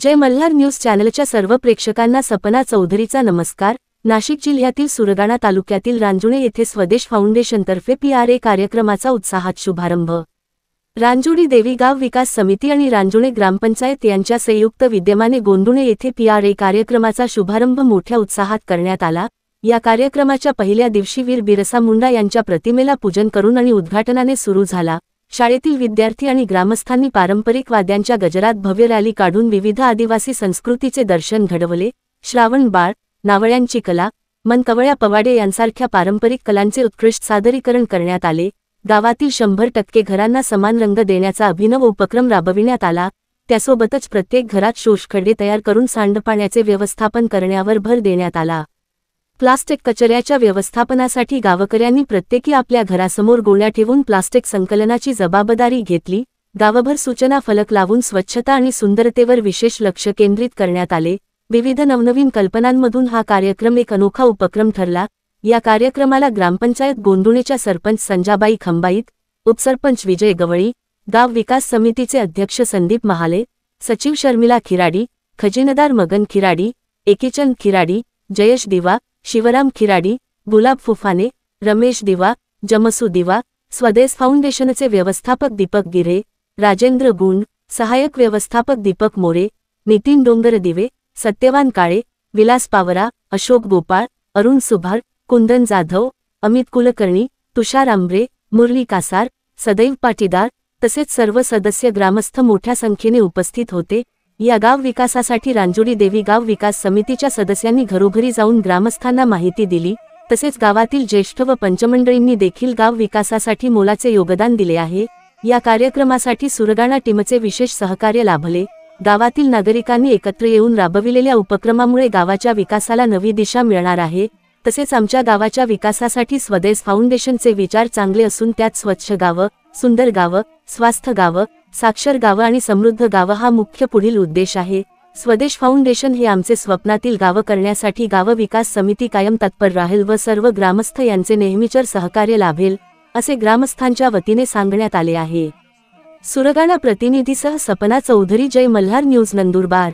जय Malhar news चॅनलच्या सर्व प्रेक्षकांना सपना चौधरीचा नमस्कार। नाशिक जिल्ह्यातील सुरगाणा तालुक्यातील रांजुणे येथे स्वदेश फाउंडेशनतर्फे PRA कार्यक्रमाचा उत्साहात शुभारंभ। रांजुडी देवी गाव विकास समिती आणि रांजुणे ग्रामपंचायत यांच्या संयुक्त विद्यमाने गोंदुणे येथे PRA कार्यक्रमाचा शुभारंभ मोठ्या उत्साहात करण्यात आला। या कार्यक्रमाच्या पहिल्या दिवशी वीर बिरसा मुंडा यांच्या प्रतिमेला पूजन करून आणि उद्घाटनाने सुरू झाला। शाळेतील विद्यार्थी आणि ग्रामस्थांनी पारंपरिक वाद्यांच्या गजरात भव्य रॅली काढून विविध आदिवासी संस्कृतीचे दर्शन घडवले। श्रावण बाळ, नावळ्यांची कला, मनकवळ्या पवाडे यांसारख्या पारंपरिक कलांचे उत्कृष्ट सादरीकरण करण्यात आले। गावातील 100% घरांना समान रंग देण्याचा अभिनव उपक्रम राबविण्यात आला। त्यासोबतच प्रत्येक घरात शोषखड्डे तयार करून सांडपाण्याचे व्यवस्थापन करण्यावर भर देण्यात आला। प्लास्टिक कचऱ्याच्या व्यवस्थापनासाठी गावकऱ्यांनी प्रत्येकी आपल्या घरासमोर गोण्या ठेवून प्लास्टिक संकलनाची जबाबदारी घेतली। गावभर सूचना फलक लावून स्वच्छता आणि सुंदरतेवर विशेष लक्ष केंद्रित करण्यात आले। विविध नवनवीन कल्पनांमधून हा कार्यक्रम एक अनोखा उपक्रम ठरला। या कार्यक्रमाला ग्रामपंचायत गोंदुणेच्या सरपंच संजाबाई खंबाईत, उपसरपंच विजय गवळी, गाव विकास समितीचे अध्यक्ष संदीप महाले, सचिव शर्मिला खिराडी, खजिनदार मगन खिराडी, एकीचंद खिराडी, जयेश दिवा, शिवराम खिराडी, गुलाब फुफाने, रमेश दिवा, जमसू दिवा, स्वदेश फाउंडेशनचे व्यवस्थापक दीपक गिरे, राजेंद्र गुंड, सहाय्यक व्यवस्थापक दीपक मोरे, नितीन डोंगरदिवे, सत्यवान काळे, विलास पावरा, अशोक गोपाळ, अरुण सुभार, कुंदन जाधव, अमित कुलकर्णी, तुषार आंब्रे, मुरली कासार, सदैव पाटीदार तसेच सर्व सदस्य ग्रामस्थ मोठ्या संख्येने उपस्थित होते। या गाव विकासासाठी रांजुडी देवी गाव विकास समितीच्या सदस्यांनी घरोघरी जाऊन ग्रामस्थांना माहिती दिली। तसेच गावातील ज्येष्ठ व पंचमंडळींनी देखील गाव विकासासाठी मोलाचे योगदान दिले आहे। या कार्यक्रमासाठी सुरगाणा टीमचे विशेष सहकार्य लाभले। गावातील नागरिकांनी एकत्र येऊन राबविलेल्या उपक्रमामुळे गावाच्या विकासाला नवी दिशा मिळणार आहे। तसेच आमच्या गावाच्या विकासासाठी स्वदेश फाउंडेशनचे विचार चांगले असून त्यात स्वच्छ गावं, सुंदर गावं, स्वस्थ गावं, साक्षर गावं आणि समृद्ध गावं हा मुख्य पुढील उद्देश आहे। स्वदेश फाउंडेशन हे आमचे स्वप्नातील गावं करण्यासाठी गाव विकास समिती कायम तत्पर राहील व सर्व ग्रामस्थ यांचे नेहमीचे सहकार्य लाभेल, असे ग्रामस्थांच्या वतीने सांगण्यात आले आहे। सुरगाणा प्रतिनिधीसह सपना चौधरी, जय मल्हार न्यूज, नंदुरबार।